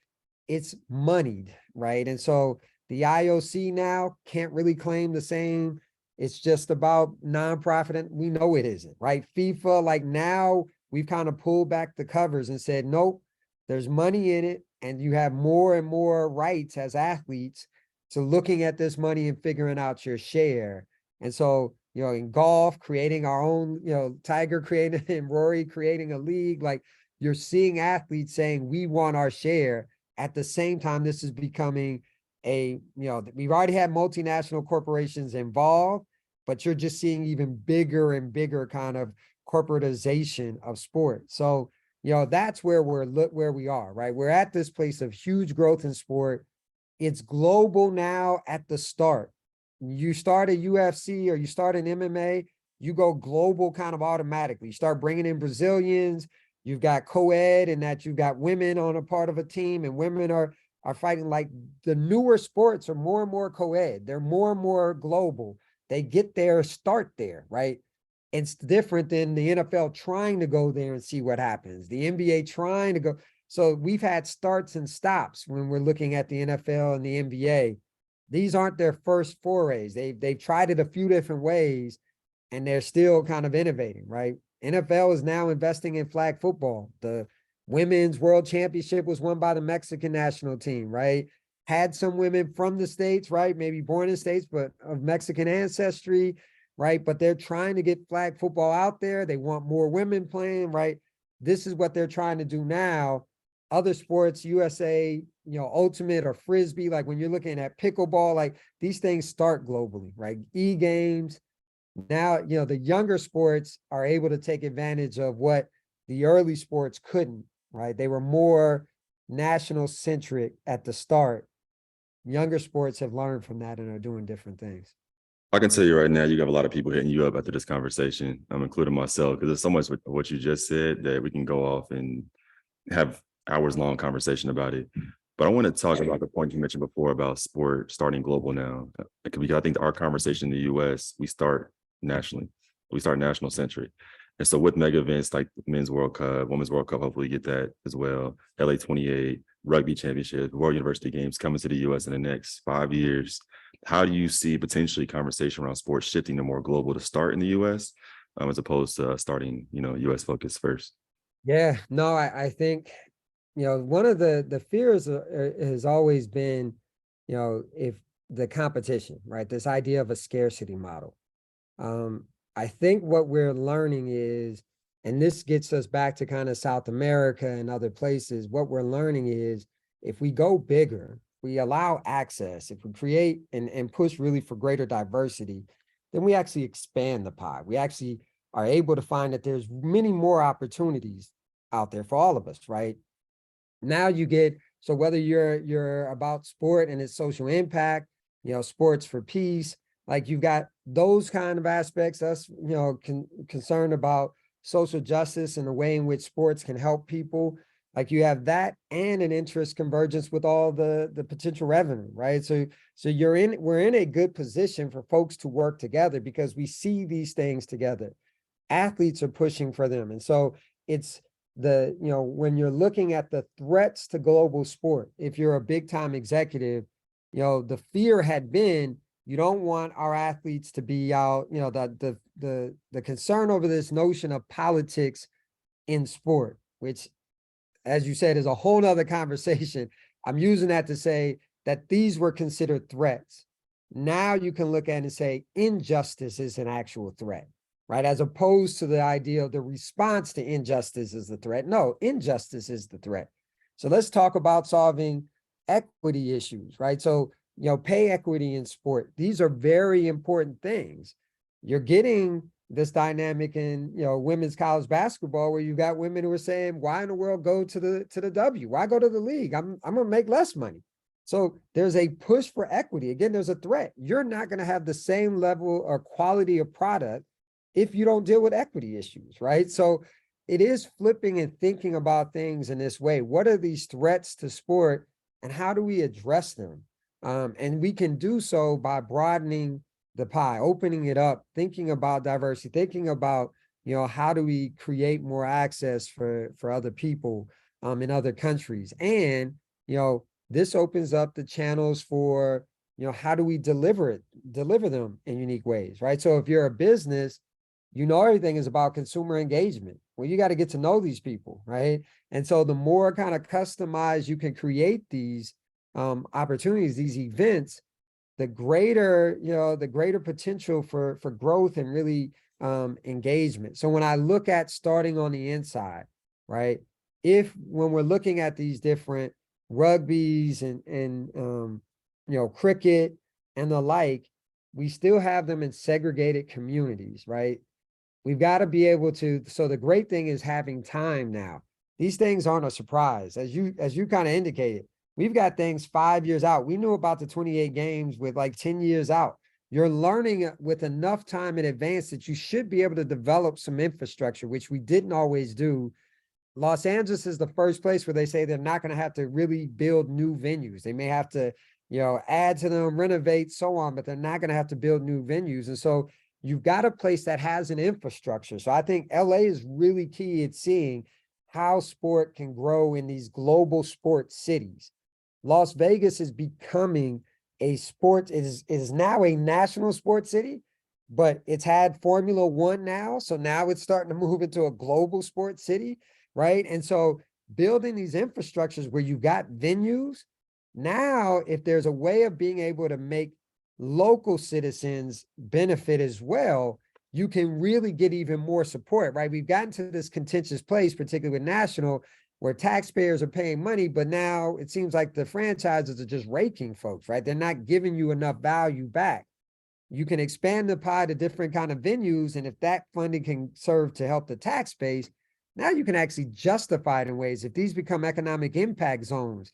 It's moneyed, right? And so the IOC now can't really claim the same. It's just about nonprofit, and we know it isn't, right? FIFA, like, now we've kind of pulled back the covers and said, nope, there's money in it, and you have more and more rights as athletes. to looking at this money and figuring out your share. And so, in golf, creating our own, Tiger creating and Rory creating a league, like you're seeing athletes saying, we want our share. At the same time, this is becoming we've already had multinational corporations involved, but you're just seeing even bigger and bigger kind of corporatization of sport. So, that's where where we are, right? We're at this place of huge growth in sport. It's global now at the start. You start a UFC or you start an MMA, you go global kind of automatically. You start bringing in Brazilians. You've got co-ed, and that you've got women on a part of a team, and women are fighting. Like the newer sports are more and more co-ed. They're more and more global. They get their start there, right? It's different than the NFL trying to go there and see what happens. The NBA trying to go. So we've had starts and stops when we're looking at the NFL and the NBA. These aren't their first forays. They've tried it a few different ways, and they're still kind of innovating, right? NFL is now investing in flag football. The women's world championship was won by the Mexican national team, right? Had some women from the States, right? Maybe born in the States, but of Mexican ancestry, right? But they're trying to get flag football out there. They want more women playing, right? This is what they're trying to do now. Other sports, USA, ultimate or frisbee, like when you're looking at pickleball, like these things start globally, right? E-games. Now, the younger sports are able to take advantage of what the early sports couldn't, right? They were more national centric at the start. Younger sports have learned from that and are doing different things. I can tell you right now, you have a lot of people hitting you up after this conversation. I'm including myself, because there's so much with what you just said that we can go off and have hours long conversation about it. But I want to talk about the point you mentioned before about sport starting global now. Because I think our conversation in the US, we start nationally. We start national centric. And so with mega events like Men's World Cup, Women's World Cup, hopefully get that as well. LA 28, Rugby Championship, World University Games coming to the US in the next 5 years. How do you see potentially conversation around sports shifting to more global to start in the US, as opposed to starting, US focus first? Yeah, no, I think, one of the fears has always been, if the competition, right? This idea of a scarcity model. I think what we're learning is, and this gets us back to kind of South America and other places, what we're learning is if we go bigger, we allow access, if we create and push really for greater diversity, then we actually expand the pie. We actually are able to find that there's many more opportunities out there for all of us, right? Now you get, so whether you're about sport and its social impact, sports for peace, like you've got those kind of aspects, us, concerned about social justice and the way in which sports can help people. Like you have that and an interest convergence with all the potential revenue, right? So we're in a good position for folks to work together because we see these things together. Athletes are pushing for them. And so it's when you're looking at the threats to global sport, if you're a big time executive, the fear had been, you don't want our athletes to be out, the concern over this notion of politics in sport, which, as you said, is a whole nother conversation. I'm using that to say that these were considered threats. Now you can look at it and say injustice is an actual threat, right? As opposed to the idea of the response to injustice is the threat. No, injustice is the threat. So let's talk about solving equity issues, right? So, pay equity in sport. These are very important things. You're getting this dynamic in, women's college basketball where you got women who are saying, why in the world go to the W? Why go to the league? I'm going to make less money. So there's a push for equity. Again, there's a threat. You're not going to have the same level or quality of product if you don't deal with equity issues, right? So it is flipping and thinking about things in this way. What are these threats to sport and how do we address them? And we can do so by broadening the pie, opening it up, thinking about diversity, thinking about, how do we create more access for other people in other countries? And, this opens up the channels for, how do we deliver them in unique ways, right? So if you're a business, everything is about consumer engagement. Well, you got to get to know these people, right? And so the more kind of customized you can create these opportunities, these events, the greater, the greater potential for growth and really engagement. So when I look at starting on the inside, right? When we're looking at these different rugbies and cricket and the like, we still have them in segregated communities, right? We've got to be able to, so the great thing is having time now. These things aren't a surprise. As you kind of indicated, we've got things 5 years out. We knew about the 28 games with like 10 years out. You're learning with enough time in advance that you should be able to develop some infrastructure, which we didn't always do. Los Angeles is the first place where they say they're not going to have to really build new venues. They may have to, add to them, renovate, so on, but they're not going to have to build new venues. And so you've got a place that has an infrastructure. So I think LA is really key at seeing how sport can grow in these global sports cities. Las Vegas is becoming it is now a national sports city, but it's had Formula One now. So now it's starting to move into a global sports city, right? And so building these infrastructures where you got venues, now if there's a way of being able to make local citizens benefit as well, you can really get even more support, right? We've gotten to this contentious place, particularly with national, where taxpayers are paying money, but now it seems like the franchises are just raking folks, right? They're not giving you enough value back. You can expand the pie to different kind of venues, and if that funding can serve to help the tax base, now you can actually justify it in ways. If these become economic impact zones,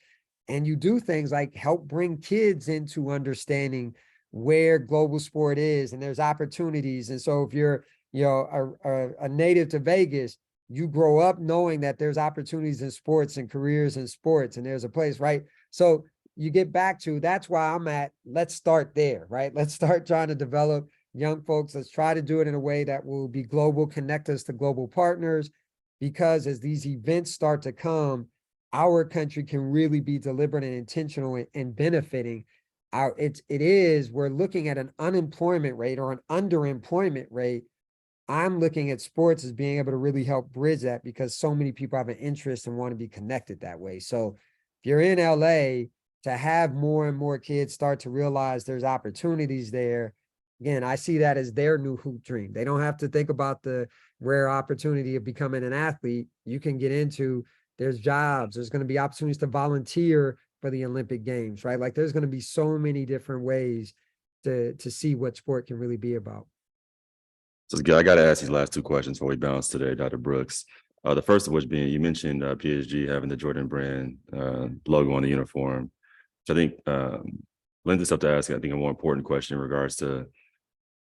and you do things like help bring kids into understanding where global sport is, and there's opportunities. And so if you're, a native to Vegas, you grow up knowing that there's opportunities in sports and careers in sports, and there's a place, right? So you get back to, that's why I'm at, let's start there, right? Let's start trying to develop young folks. Let's try to do it in a way that will be global, connect us to global partners, because as these events start to come, our country can really be deliberate and intentional in benefiting. We're looking at an unemployment rate or an underemployment rate. I'm looking at sports as being able to really help bridge that, because so many people have an interest and want to be connected that way. So if you're in LA, to have more and more kids start to realize there's opportunities there, again, I see that as their new hoop dream. They don't have to think about the rare opportunity of becoming an athlete. You can get into, there's jobs, there's going to be opportunities to volunteer for the Olympic Games, right? Like there's going to be so many different ways to see what sport can really be about. So I got to ask these last two questions before we bounce today, Dr. Brooks. The first of which being, you mentioned PSG having the Jordan brand logo on the uniform, which I think lends itself to asking, I think, a more important question in regards to,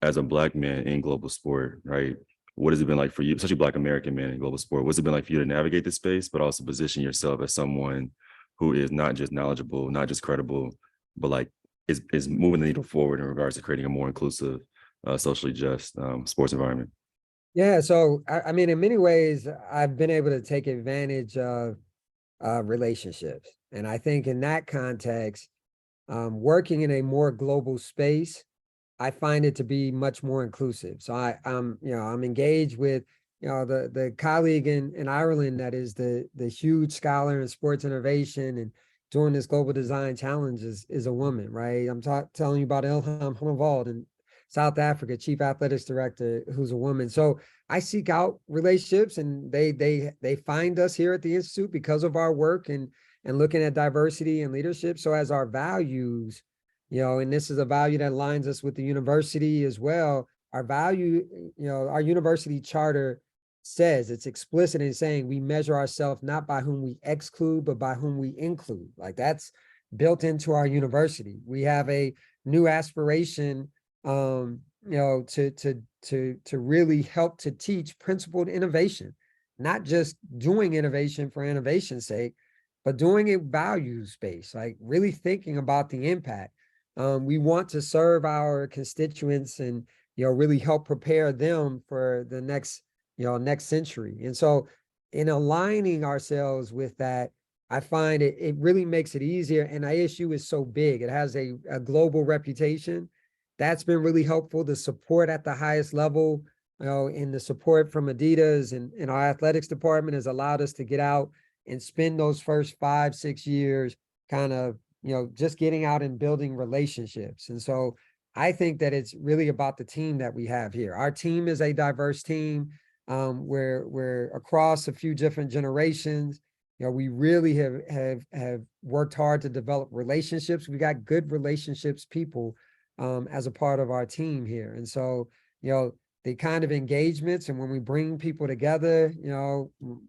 as a Black man in global sport, right? What has it been like for you, especially Black American man in global sport? What's it been like for you to navigate the space, but also position yourself as someone who is not just knowledgeable, not just credible, but like is moving the needle forward in regards to creating a more inclusive, socially just sports environment? Yeah, so I mean, in many ways, I've been able to take advantage of relationships. And I think in that context, working in a more global space, I find it to be much more inclusive. So I'm engaged with, the colleague in Ireland that is the huge scholar in sports innovation and doing this global design challenge is a woman, right? I'm telling you about Ilham Honewald in South Africa, chief athletics director, who's a woman. So I seek out relationships, and they find us here at the Institute because of our work and looking at diversity and leadership. So as our values, and this is a value that aligns us with the university as well. Our value, our university charter says, it's explicit in saying we measure ourselves not by whom we exclude, but by whom we include. Like that's built into our university. We have a new aspiration, to really help to teach principled innovation, not just doing innovation for innovation's sake, but doing it values-based, like really thinking about the impact. We want to serve our constituents and, really help prepare them for the next century. And so in aligning ourselves with that, I find it really makes it easier. And ISU is so big. It has a global reputation. That's been really helpful. The support at the highest level, in the support from Adidas and our athletics department has allowed us to get out and spend those first 5-6 years kind of just getting out and building relationships. And so I think that it's really about the team that we have here. Our team is a diverse team. We're across a few different generations. We really have worked hard to develop relationships. We got good relationships people as a part of our team here. And so, the kind of engagements and when we bring people together,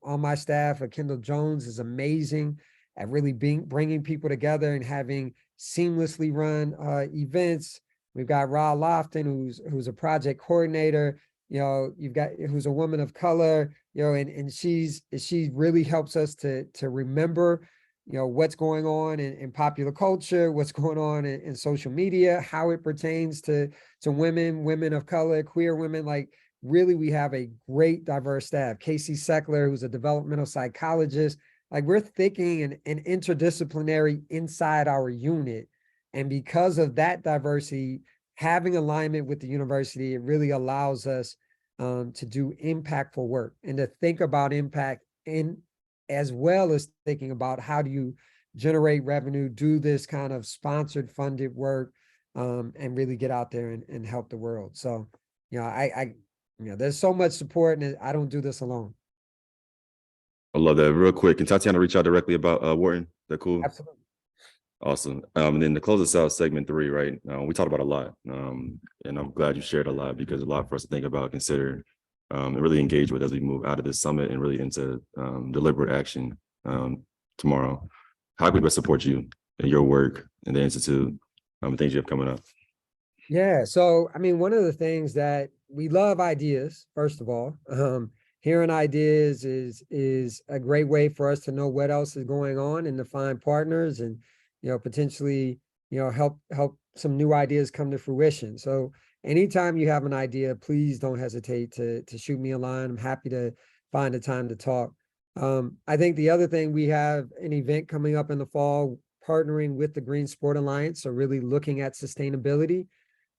on my staff, Kendall Jones is amazing at really bringing people together and having seamlessly run events. We've got Ra Lofton, who's a project coordinator. You've got who's a woman of color. And she really helps us to remember, what's going on in popular culture, what's going on in social media, how it pertains to women of color, queer women. Like, really, we have a great diverse staff. Casey Seckler, who's a developmental psychologist. Like, we're thinking and interdisciplinary inside our unit. And because of that diversity, having alignment with the university, it really allows us to do impactful work and to think about impact as well as thinking about how do you generate revenue, do this kind of sponsored, funded work, and really get out there and help the world. So, there's so much support, and I don't do this alone. I love that. Real quick, can Tatiana reach out directly about Wharton? That cool? Absolutely. Awesome. And then to close us out, segment 3, right? We talked about a lot, and I'm glad you shared a lot because a lot for us to think about, consider, and really engage with as we move out of this summit and really into deliberate action tomorrow. How can we best support you in your work and the Institute and things you have coming up? Yeah. So, one of the things that we love ideas, first of all. Hearing ideas is a great way for us to know what else is going on and to find partners and, potentially, help some new ideas come to fruition. So anytime you have an idea, please don't hesitate to shoot me a line. I'm happy to find a time to talk. I think the other thing, we have an event coming up in the fall, partnering with the Green Sport Alliance. So really looking at sustainability.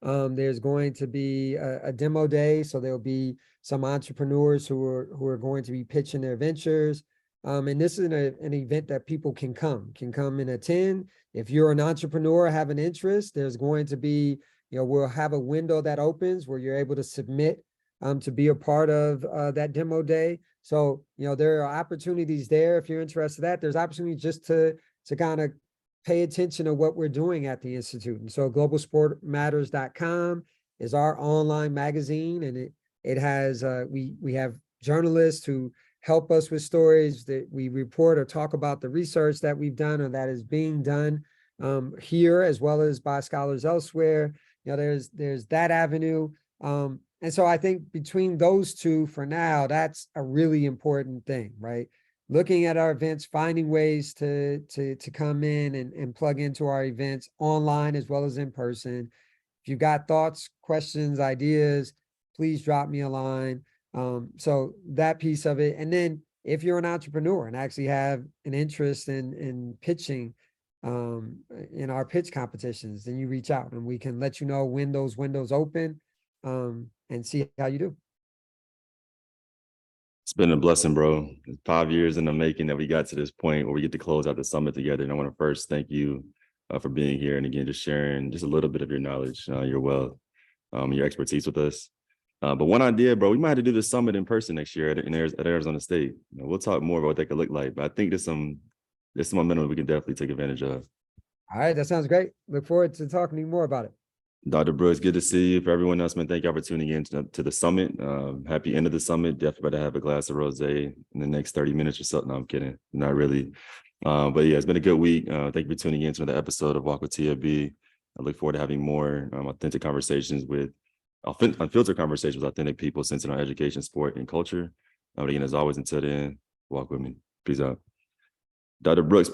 There's going to be a demo day. So there'll be some entrepreneurs who are going to be pitching their ventures. And this is an event that people can come and attend. If you're an entrepreneur, have an interest, there's going to be, we'll have a window that opens where you're able to submit to be a part of that demo day. So, there are opportunities there. If you're interested in that, there's opportunity just to kind of pay attention to what we're doing at the Institute. And so globalsportmatters.com is our online magazine, and it has we have journalists who help us with stories that we report or talk about the research that we've done or that is being done here, as well as by scholars elsewhere. There's that avenue. And so I think between those two, for now, that's a really important thing, right? Looking at our events, finding ways to come in and plug into our events online as well as in person. If you've got thoughts, questions, ideas, please drop me a line. So that piece of it. And then if you're an entrepreneur and actually have an interest in pitching in our pitch competitions, then you reach out and we can let you know when those windows open and see how you do. It's been a blessing, bro. 5 years in the making that we got to this point where we get to close out the summit together. And I want to first thank you for being here. And again, just sharing just a little bit of your knowledge, your wealth, your expertise with us. But one idea, bro, we might have to do this summit in person next year at Arizona State. We'll talk more about what that could look like. But I think there's some momentum we can definitely take advantage of. All right, that sounds great. Look forward to talking to you more about it. Dr. Brooks, good to see you. For everyone else, man, thank y'all for tuning in to the summit. Happy end of the summit. Definitely about to have a glass of rosé in the next 30 minutes or so. No, I'm kidding. Not really. But yeah, it's been a good week. Thank you for tuning in to another episode of Walk with TLB. I look forward to having more authentic conversations with unfiltered conversations with authentic people centered on education, sport, and culture. But again, as always, until then, walk with me. Peace out. Dr. Brooks.